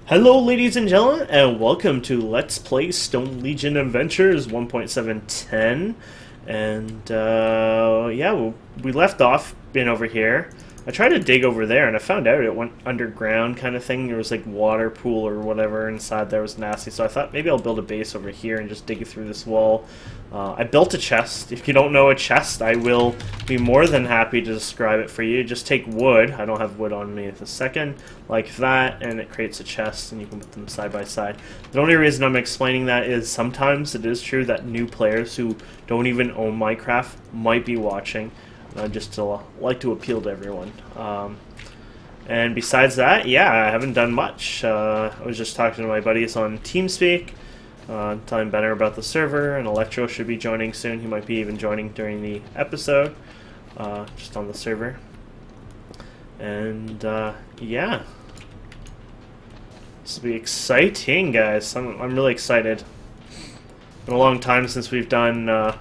Hello ladies and gentlemen, and welcome to Let's Play Stone Legion Adventures 1.710. And yeah, we left off being over here. I tried to dig over there and I found out it went underground kind of thing. There was like water pool or whatever inside there. Was nasty, so I thought maybe I'll build a base over here and just dig through this wall. I built a chest. If you don't know a chest, I will be more than happy to describe it for you. Just take wood. I don't have wood on me at the second, like that, and it creates a chest and you can put them side by side. The only reason I'm explaining that is sometimes it is true that new players who don't even own Minecraft might be watching. Just to like to appeal to everyone. And besides that, yeah, I haven't done much. I was just talking to my buddies on TeamSpeak, telling Benner about the server, and Electro should be joining soon. He might be even joining during the episode, just on the server. And yeah, this will be exciting, guys. I'm really excited. Been a long time since we've done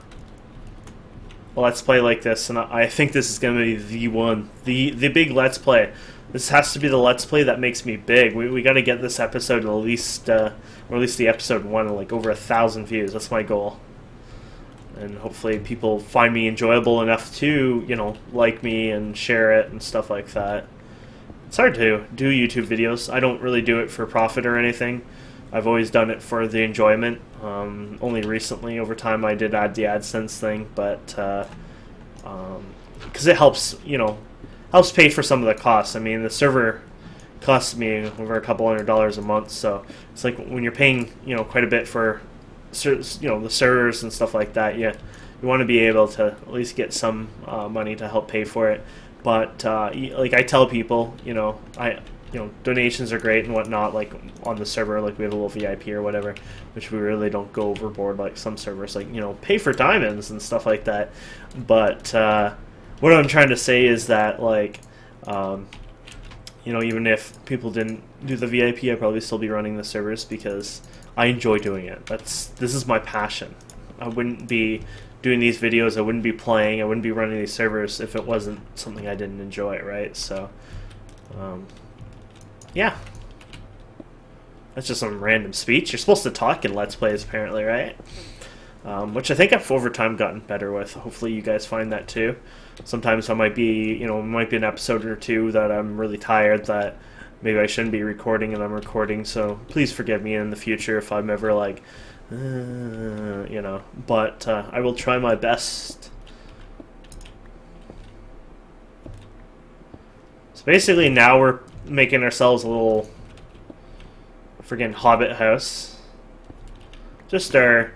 Let's Play like this, and I think this is going to be the big Let's Play. This has to be the Let's Play that makes me big. We got to get this episode at least, or at least the episode 1, like over 1,000 views. That's my goal. And hopefully people find me enjoyable enough to, you know, like me and share it and stuff like that. It's hard to do YouTube videos. I don't really do it for profit or anything. I've always done it for the enjoyment. Only recently, over time, I did add the AdSense thing, but because it helps, you know, helps pay for some of the costs. I mean, the server costs me over a couple $100 a month, so it's like when you're paying, you know, quite a bit for, you know, the servers and stuff like that. Yeah, you want to be able to at least get some money to help pay for it. But like I tell people, you know, donations are great and whatnot, like on the server, like we have a little VIP or whatever, which we really don't go overboard like some servers, like, you know, pay for diamonds and stuff like that. But what I'm trying to say is that, like, you know, even if people didn't do the VIP, I'd probably still be running the servers because I enjoy doing it. This is my passion. I wouldn't be doing these videos, I wouldn't be playing, I wouldn't be running these servers if it wasn't something I didn't enjoy, right? So, yeah. That's just some random speech. You're supposed to talk in Let's Plays, apparently, right? Which I think I've over time gotten better with. Hopefully you guys find that too. Sometimes I might be, you know, might be an episode or two that I'm really tired that maybe I shouldn't be recording and I'm recording, so please forgive me in the future if I'm ever like, you know, but I will try my best. So basically now we're making ourselves a little friggin' hobbit house. Just our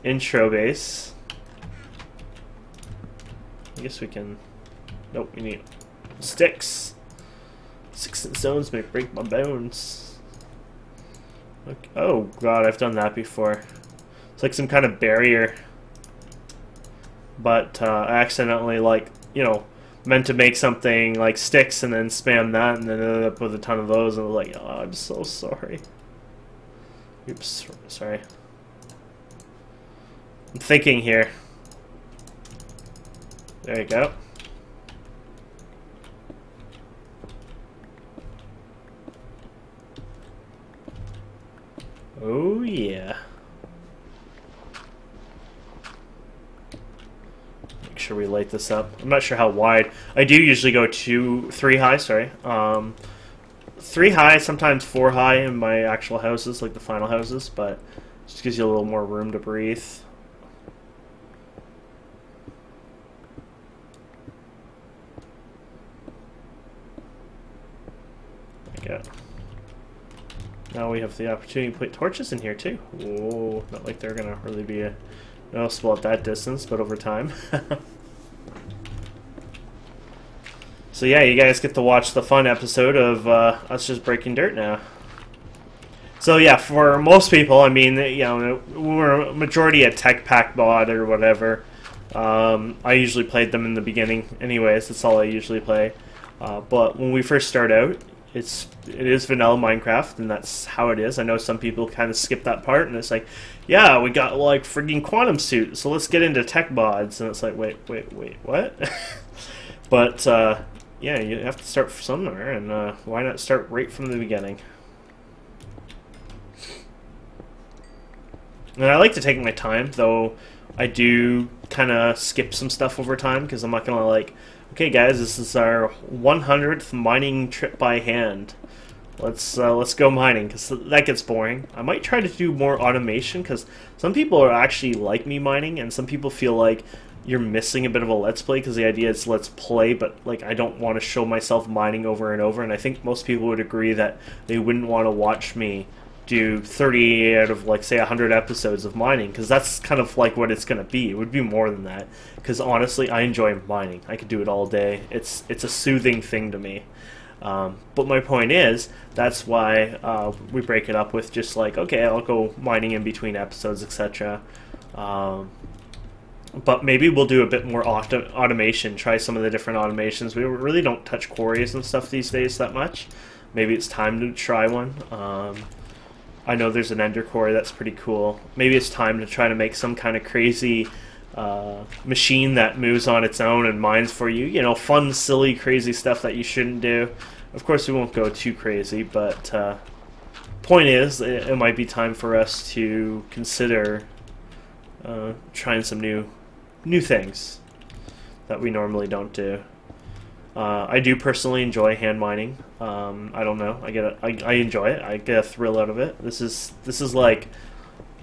intro base. I guess we can. Nope, we need sticks. Sticks and stones may break my bones. Okay. Oh god, I've done that before. It's like some kind of barrier. But I accidentally, like, you know, meant to make something like sticks and then spam that and then ended up with a ton of those and I was like, oh, I'm so sorry. Oops, sorry. I'm thinking here. There you go. Oh yeah. Make sure we light this up. I'm not sure how wide. I do usually go 3 high, sorry. 3 high, sometimes 4 high in my actual houses, like the final houses, but it just gives you a little more room to breathe. There you go. Now we have the opportunity to put torches in here too. Whoa, not like they're gonna really be noticeable at that distance, but over time. So yeah, you guys get to watch the fun episode of us just breaking dirt now. So yeah, for most people, I mean, you know, we're a majority a tech pack mod or whatever. I usually played them in the beginning anyways, that's all I usually play. But when we first start out, it is vanilla Minecraft, and that's how it is. I know some people kind of skip that part, and it's like, yeah, we got like frigging quantum suit, so let's get into tech mods, and it's like, wait, what? But yeah, you have to start somewhere, and why not start right from the beginning? And I like to take my time, though I do kind of skip some stuff over time, because I'm not going to like, okay guys, this is our 100th mining trip by hand. Let's go mining, because that gets boring. I might try to do more automation, because some people are actually like me mining, and some people feel like you're missing a bit of a let's play, because the idea is let's play, but like I don't want to show myself mining over and over, and I think most people would agree that they wouldn't want to watch me do 30 out of like say 100 episodes of mining, because that's kind of like what it's going to be. It would be more than that, because honestly I enjoy mining. I could do it all day. It's a soothing thing to me. But my point is, that's why we break it up with just like, okay, I'll go mining in between episodes, etc. But maybe we'll do a bit more automation, try some of the different automations. We really don't touch quarries and stuff these days that much. Maybe it's time to try one. I know there's an ender quarry that's pretty cool. Maybe it's time to try to make some kind of crazy machine that moves on its own and mines for you. You know, fun, silly, crazy stuff that you shouldn't do. Of course, we won't go too crazy, but point is, it might be time for us to consider trying some new things that we normally don't do. I do personally enjoy hand mining. I don't know. I enjoy it. I get a thrill out of it. This is like,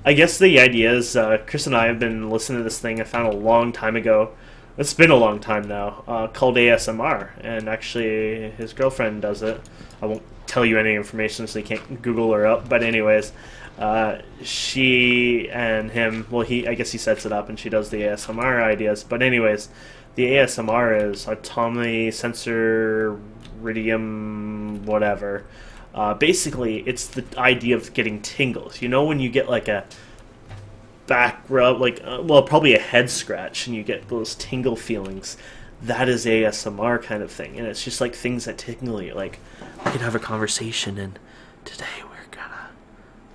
I guess the idea is, Chris and I have been listening to this thing I found a long time ago. It's been a long time now, called ASMR, and actually his girlfriend does it. I won't tell you any information so you can't Google her up, but anyways, she and him, well, I guess he sets it up and she does the ASMR ideas, but anyways, the ASMR is autonomy, sensor, iridium, whatever. Basically, it's the idea of getting tingles. You know when you get like a back rub, like, well, probably a head scratch, and you get those tingle feelings? That is ASMR kind of thing, and it's just like things that tingle you. Like, we can have a conversation, and today we're gonna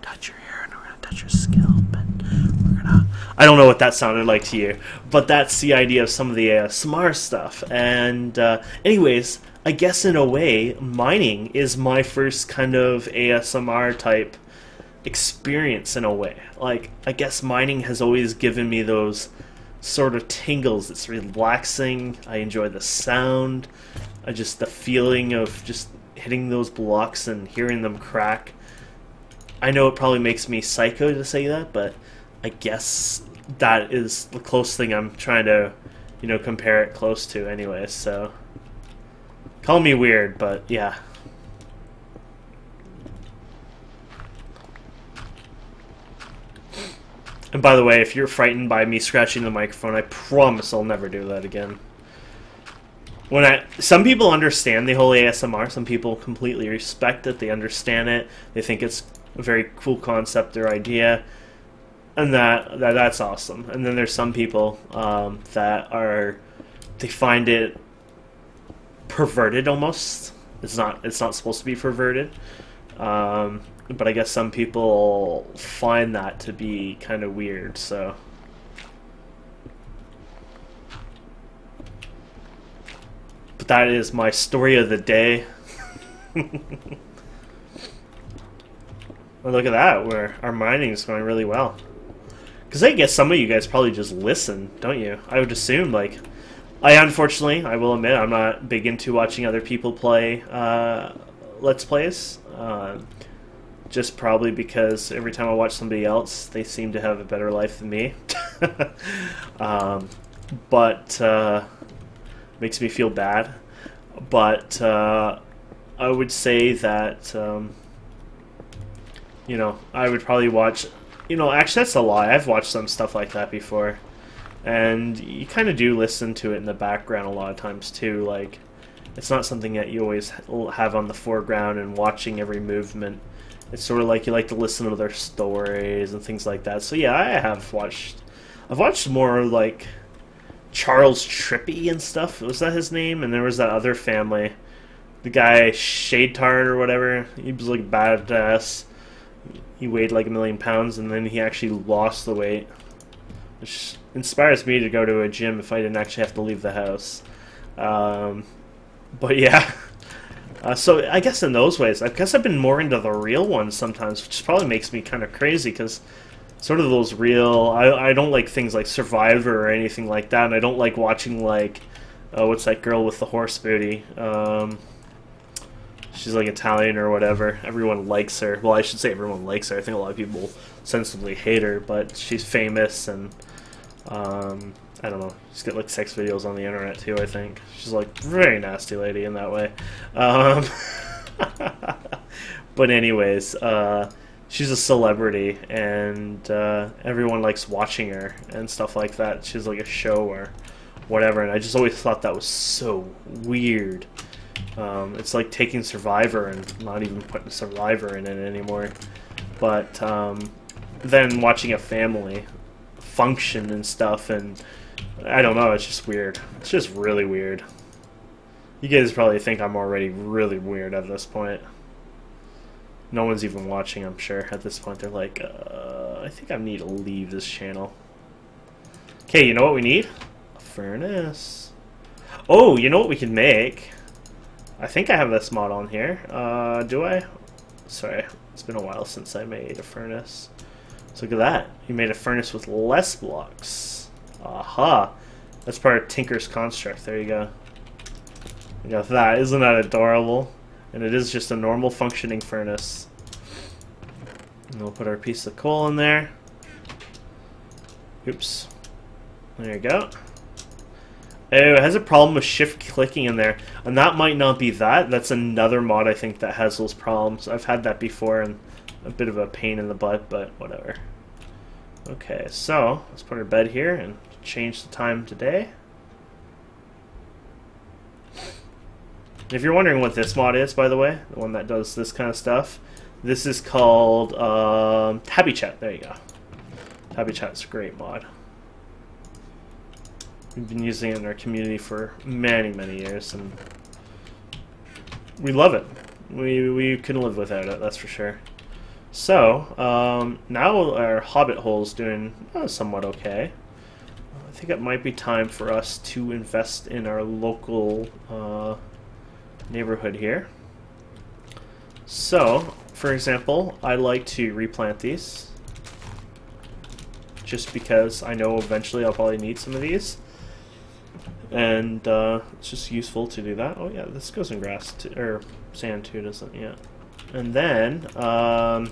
touch your hair, and we're gonna touch your scalp, and we're gonna... I don't know what that sounded like to you, but that's the idea of some of the ASMR stuff. And anyways, I guess in a way, mining is my first kind of ASMR type experience in a way. Like, I guess mining has always given me those sort of tingles. It's relaxing. I enjoy the sound. The feeling of just hitting those blocks and hearing them crack. I know it probably makes me psycho to say that, but I guess that is the close thing I'm trying to, you know, compare it close to anyway, so call me weird, but yeah. And by the way, if you're frightened by me scratching the microphone, I promise I'll never do that again. Some people understand the whole ASMR, some people completely respect it, they understand it, they think it's a very cool concept or idea, and that's awesome. And then there's some people they find it perverted almost. It's not supposed to be perverted. But I guess some people find that to be kind of weird, so. But that is my story of the day. Well, look at that, where our mining is going really well. Because I guess some of you guys probably just listen, don't you? I would assume, like, unfortunately, I will admit, I'm not big into watching other people play Let's Plays. Just probably because every time I watch somebody else, they seem to have a better life than me. But makes me feel bad. But I would say that, you know, I would probably watch... You know, actually, that's a lie. I've watched some stuff like that before. And you kind of do listen to it in the background a lot of times, too. Like, it's not something that you always have on the foreground and watching every movement. It's sort of like you like to listen to their stories and things like that. So yeah, I've watched more like Charles Trippy and stuff. Was that his name? And there was that other family, the guy Shade Tart or whatever. He was like badass. He weighed like 1,000,000 pounds, and then he actually lost the weight, which inspires me to go to a gym if I didn't actually have to leave the house. But yeah. So I guess in those ways, I guess I've been more into the real ones sometimes, which probably makes me kind of crazy because sort of those real. I don't like things like Survivor or anything like that, and I don't like watching like what's that girl with the horse booty? She's like Italian or whatever. Everyone likes her. Well, I should say everyone likes her. I think a lot of people sensibly hate her, but she's famous and I don't know. She's got like sex videos on the internet too, I think. She's like very nasty lady in that way. But anyways, she's a celebrity and everyone likes watching her and stuff like that. She's like a show or whatever, and I just always thought that was so weird. It's like taking Survivor and not even putting Survivor in it anymore. But then watching a family function and stuff, and I don't know, it's just weird. It's just really weird. You guys probably think I'm already really weird at this point. No one's even watching, I'm sure, at this point. They're like, I think I need to leave this channel. Okay, you know what we need? A furnace. Oh, you know what we can make? I think I have this mod on here. Do I? Sorry, it's been a while since I made a furnace. So look at that. You made a furnace with less blocks. Aha. That's part of Tinker's construct. There you go. You got that. Isn't that adorable? And it is just a normal functioning furnace. And we'll put our piece of coal in there. Oops. There you go. Oh, it has a problem with shift clicking in there. And that might not be that. That's another mod I think that has those problems. I've had that before and a bit of a pain in the butt, but whatever. Okay, so let's put our bed here and change the time today. If you're wondering what this mod is, by the way, the one that does this kind of stuff, this is called Tabby Chat. There you go. Tabby Chat's a great mod. We've been using it in our community for many, many years, and we love it. We couldn't live without it, that's for sure. So, now our hobbit hole's doing somewhat okay. I think it might be time for us to invest in our local neighborhood here. So, for example, I like to replant these. Just because I know eventually I'll probably need some of these. And it's just useful to do that. Oh yeah, this goes in grass, or sand too, doesn't it? Yeah. And then, I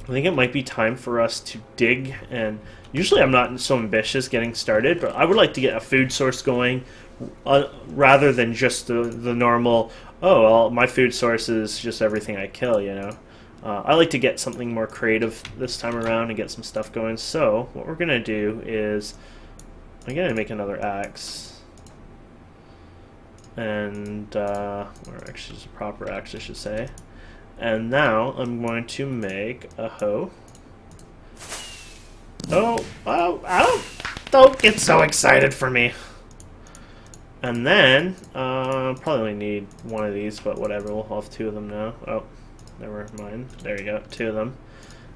think it might be time for us to dig, and usually I'm not so ambitious getting started, but I would like to get a food source going, rather than just the normal, oh, well, my food source is just everything I kill, you know. I like to get something more creative this time around and get some stuff going, so what we're going to do is, I'm going to make another axe. And, or actually it's a proper axe, I should say. And now I'm going to make a hoe. Oh, don't get so excited for me. And then, probably only need one of these, but whatever, we'll have two of them now. Oh, never mind. There you go, two of them.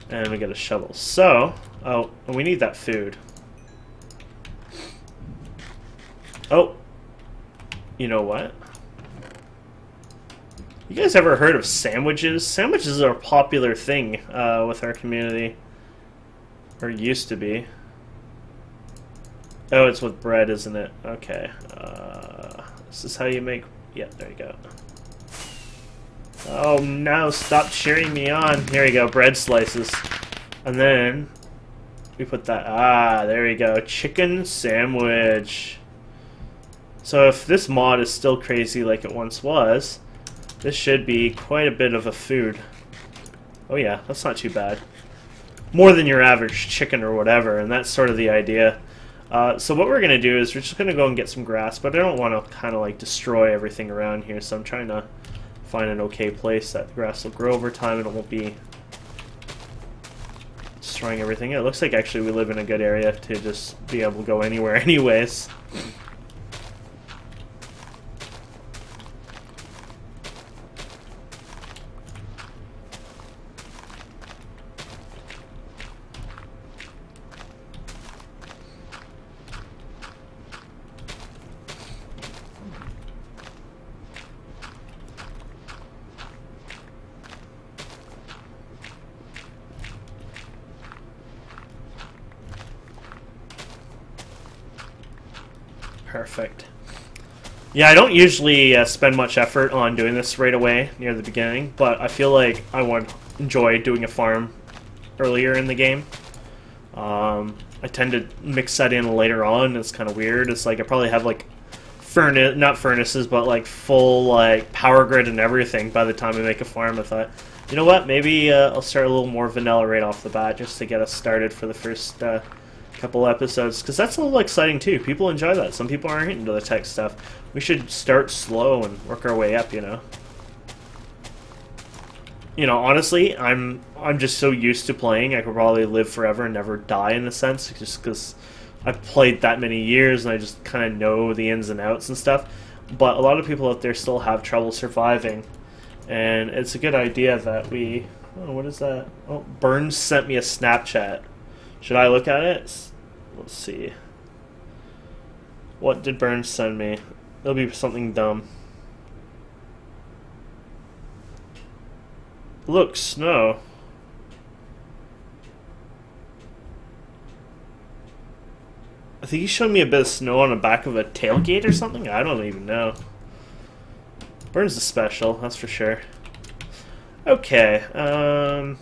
And we get a shovel. So, oh, and we need that food. Oh, you know what? You guys ever heard of sandwiches? Sandwiches are a popular thing with our community. Or used to be. Oh, it's with bread, isn't it? Okay. This is how you make... Yeah, there you go. Oh no, stop cheering me on. Here we go, bread slices. And then we put that... Ah, there we go. Chicken sandwich. So if this mod is still crazy like it once was, this should be quite a bit of a food. Oh yeah, that's not too bad. More than your average chicken or whatever, and that's sort of the idea. So what we're going to do is we're just going to go and get some grass, but I don't want to kind of like destroy everything around here, so I'm trying to find an okay place that the grass will grow over time and it won't be destroying everything. It looks like actually we live in a good area to just be able to go anywhere anyways. Perfect. Yeah, I don't usually spend much effort on doing this right away near the beginning, but I feel like I would enjoy doing a farm earlier in the game. I tend to mix that in later on. It's kind of weird. It's like I probably have like not furnaces, but like full like power grid and everything by the time I make a farm. I thought, you know what, maybe I'll start a little more vanilla right off the bat just to get us started for the first couple episodes, because that's a little exciting too. People enjoy that. Some people aren't into the tech stuff. We should start slow and work our way up, you know. You know, honestly, I'm just so used to playing. I could probably live forever and never die in a sense, just because I've played that many years and I just kind of know the ins and outs and stuff. But a lot of people out there still have trouble surviving, and it's a good idea that we... Oh, what is that? Oh, Burns sent me a Snapchat. Should I look at it? Let's see. What did Burns send me? It'll be something dumb. Look, snow. I think he showed me a bit of snow on the back of a tailgate or something. I don't even know. Burns is special, that's for sure. Okay, I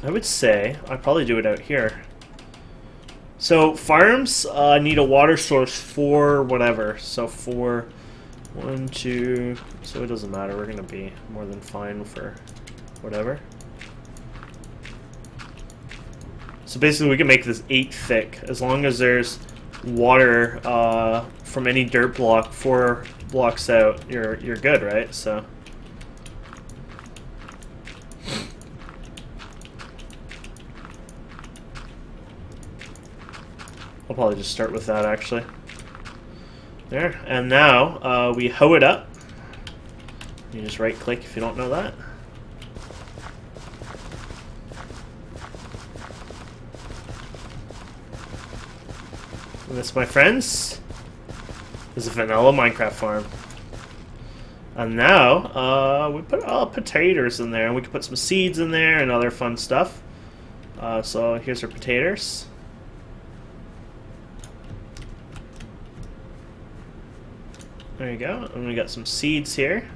would say I'd probably do it out here. So farms need a water source for whatever. So for 1, 2, so it doesn't matter. We're gonna be more than fine for whatever. So basically, we can make this 8 thick as long as there's water from any dirt block 4 blocks out. You're good, right? So. I'll probably just start with that, actually. There. And now, we hoe it up. You just right-click if you don't know that. And this, my friends, is a vanilla Minecraft farm. And now, we put potatoes in there. And we can put some seeds in there and other fun stuff. So here's our potatoes. There you go, and we got some seeds here.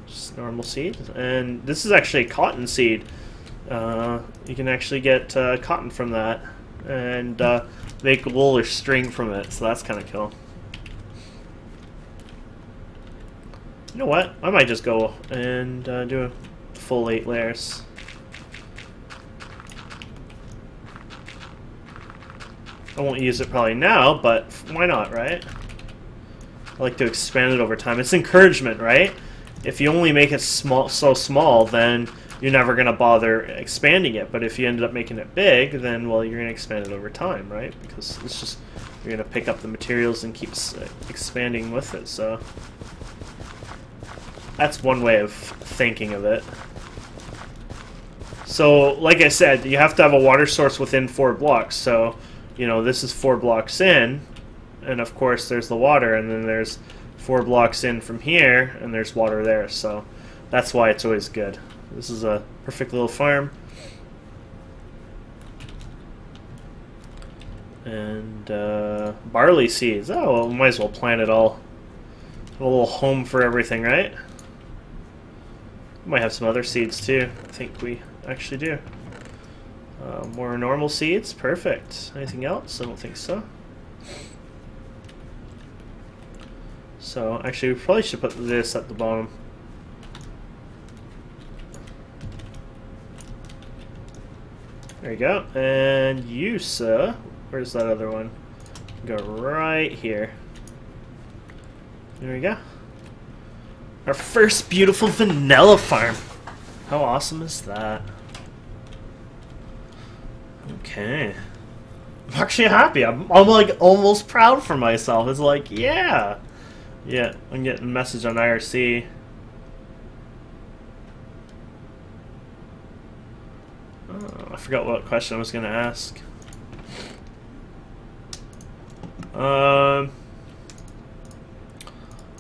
Just normal seeds. And this is actually a cotton seed. You can actually get cotton from that and make wool or string from it, so that's kind of cool. You know what? I might just go and do a full 8 layers. I won't use it probably now, but why not, right? I like to expand it over time. It's encouragement, right? If you only make it so small, then you're never going to bother expanding it. But if you ended up making it big, then, well, you're going to expand it over time, right? Because it's just, you're going to pick up the materials and keep expanding with it. So that's one way of thinking of it. So, like I said, you have to have a water source within 4 blocks. So, you know, this is 4 blocks in. And of course there's the water, and then there's 4 blocks in from here, and there's water there, so that's why it's always good. This is a perfect little farm. And barley seeds. Oh, well, we might as well plant it all. A little home for everything, right? We might have some other seeds too. I think we actually do. More normal seeds, perfect. Anything else? I don't think so. So, actually, we probably should put this at the bottom. There you go. And you, sir, where's that other one? Go right here. There we go. Our first beautiful vanilla farm. How awesome is that? Okay. I'm actually happy. I'm like almost proud for myself. It's like, yeah. Yeah, I'm getting a message on IRC. Oh, I forgot what question I was going to ask.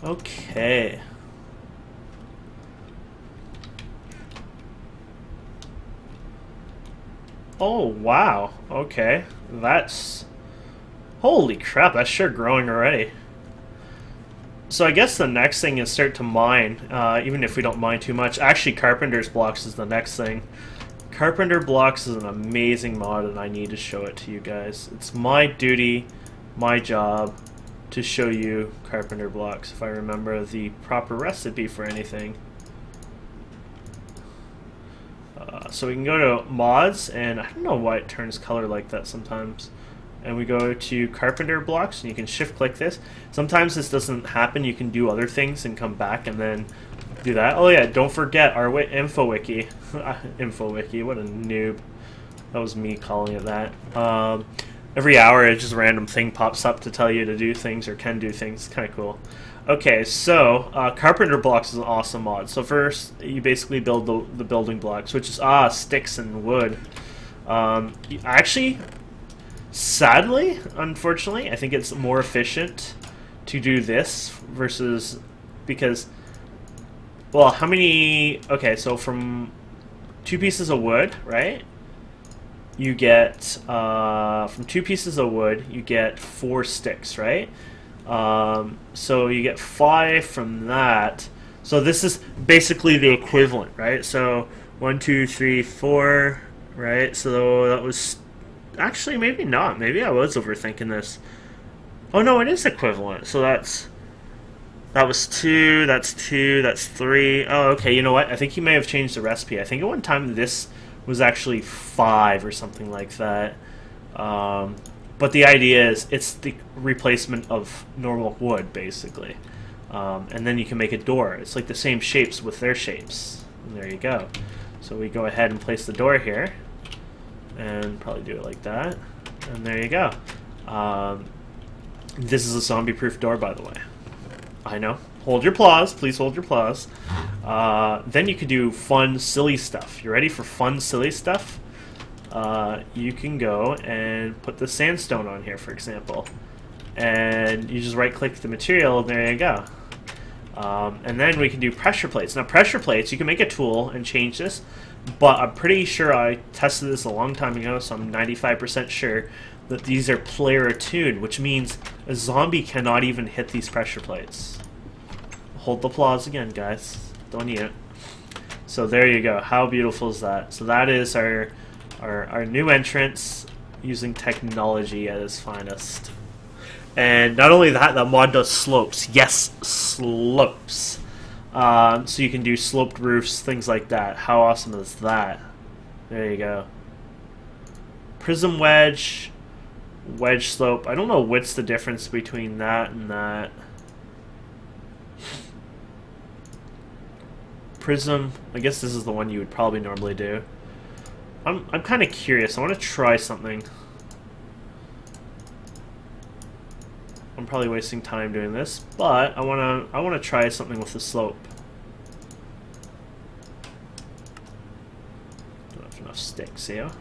Okay. Oh, wow. Okay. That's Holy crap, that's sure growing already. So I guess the next thing is start to mine, even if we don't mine too much. Actually, Carpenter's Blocks is the next thing. Carpenter Blocks is an amazing mod, and I need to show it to you guys. It's my duty, my job, to show you Carpenter Blocks, if I remember the proper recipe for anything. So we can go to mods, and I don't know why it turns color like that sometimes. And we go to Carpenter Blocks, and you can shift click this. Sometimes this doesn't happen. You can do other things and come back and then do that. Oh yeah, don't forget our info wiki. Info wiki, what a noob. That was me calling it that. Every hour, a just random thing pops up to tell you to do things or can do things. It's kind of cool. Okay, so Carpenter Blocks is an awesome mod. So first, you basically build the building blocks, which is sticks and wood. Actually, sadly, unfortunately, I think it's more efficient to do this versus because, well, how many? Okay, so from 2 pieces of wood, right? You get from 2 pieces of wood, you get 4 sticks, right? So you get 5 from that. So this is basically the equivalent, right? So 1, 2, 3, 4, right? So that was actually maybe not. Maybe I was overthinking this. Oh no, it is equivalent. So that was 2. That's 2. That's 3. Oh, okay. You know what? I think you may have changed the recipe. I think at one time this was actually 5 or something like that. But the idea is it's the replacement of normal wood, basically. And then you can make a door. It's like the same shapes with their shapes. And there you go. So we go ahead and place the door here. And probably do it like that. And there you go. This is a zombie-proof door, by the way. I know. Hold your applause. Please hold your applause. Then you could do fun, silly stuff. You ready for fun, silly stuff? You can go and put the sandstone on here, for example. And you just right-click the material, and there you go. And then we can do pressure plates. Now, pressure plates, you can make a tool and change this, but I'm pretty sure I tested this a long time ago, so I'm 95% sure that these are player attuned, which means a zombie cannot even hit these pressure plates. Hold the applause again, guys. Don't need it. So there you go. How beautiful is that? So that is our new entrance using technology at its finest. And not only that, the mod does slopes. Yes, slopes. So you can do sloped roofs, things like that. How awesome is that? There you go. Prism wedge, wedge slope. I don't know what's the difference between that and that. Prism, I guess this is the one you would probably normally do. I'm kind of curious. I want to try something. I'm probably wasting time doing this, but I want to try something with the slope. Don't have enough sticks here.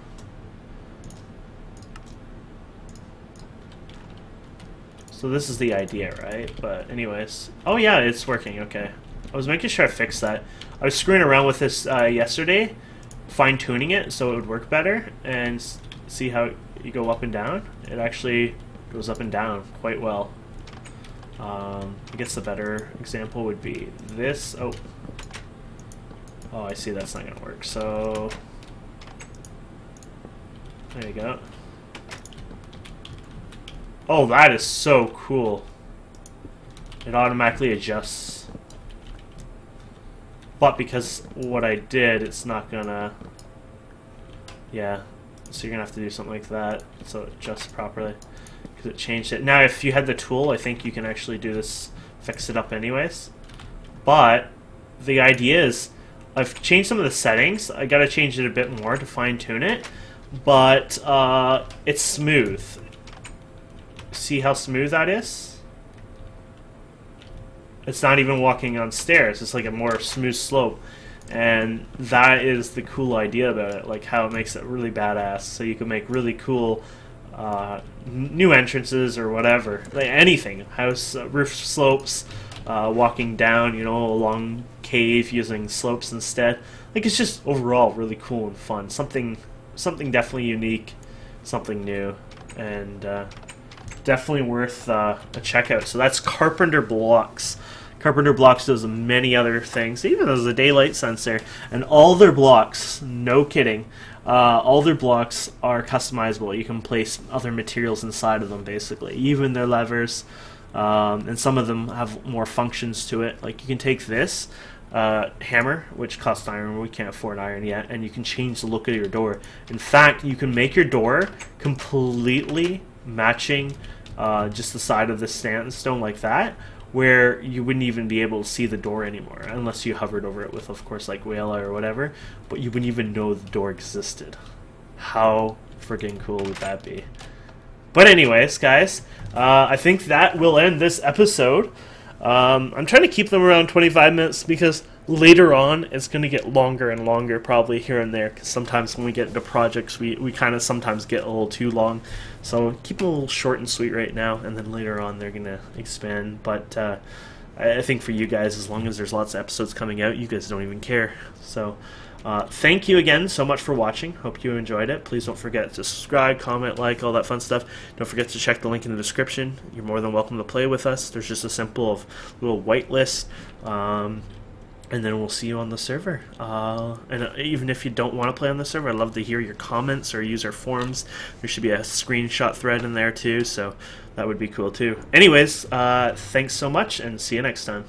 So this is the idea, right? But anyways, oh yeah, it's working. Okay, I was making sure I fixed that. I was screwing around with this yesterday, fine-tuning it so it would work better, and see how you go up and down. It actually goes up and down quite well. I guess the better example would be this. Oh, I see that's not gonna work. So there you go. Oh, that is so cool. It automatically adjusts. But because what I did, it's not gonna... Yeah. So you're gonna have to do something like that so it adjusts properly. Because it changed it. Now, if you had the tool, I think you can actually do this, fix it up anyways. But the idea is, I've changed some of the settings. I gotta change it a bit more to fine-tune it. But it's smooth. See how smooth that is? It's not even walking on stairs. It's like a more smooth slope. And that is the cool idea about it. Like how it makes it really badass. So you can make really cool new entrances or whatever. Like anything. House, roof slopes, walking down, you know, along cave using slopes instead. Like it's just overall really cool and fun. Something definitely unique. Something new. And definitely worth a check out. So that's Carpenter Blocks. Carpenter Blocks does many other things, even as a daylight sensor, and all their blocks, no kidding, all their blocks are customizable. You can place other materials inside of them, basically, even their levers, and some of them have more functions to it. Like you can take this hammer, which costs iron, we can't afford iron yet, and you can change the look of your door. In fact, you can make your door completely matching just the side of the sandstone like that, where you wouldn't even be able to see the door anymore unless you hovered over it with, of course, like Wayla or whatever, but you wouldn't even know the door existed. How freaking cool would that be? But anyways, guys, I think that will end this episode. I'm trying to keep them around 25 minutes because later on it's going to get longer and longer, probably here and there, because sometimes when we get into projects we kind of sometimes get a little too long. So keep them a little short and sweet right now, and then later on they're going to expand. But I think for you guys, as long as there's lots of episodes coming out, you guys don't even care. So thank you again so much for watching. Hope you enjoyed it. Please don't forget to subscribe, comment, like, all that fun stuff. Don't forget to check the link in the description. You're more than welcome to play with us. There's just a simple little whitelist, and then we'll see you on the server. And even if you don't want to play on the server, I'd love to hear your comments or use our forums. There should be a screenshot thread in there too, so that would be cool too. Anyways, thanks so much, and see you next time.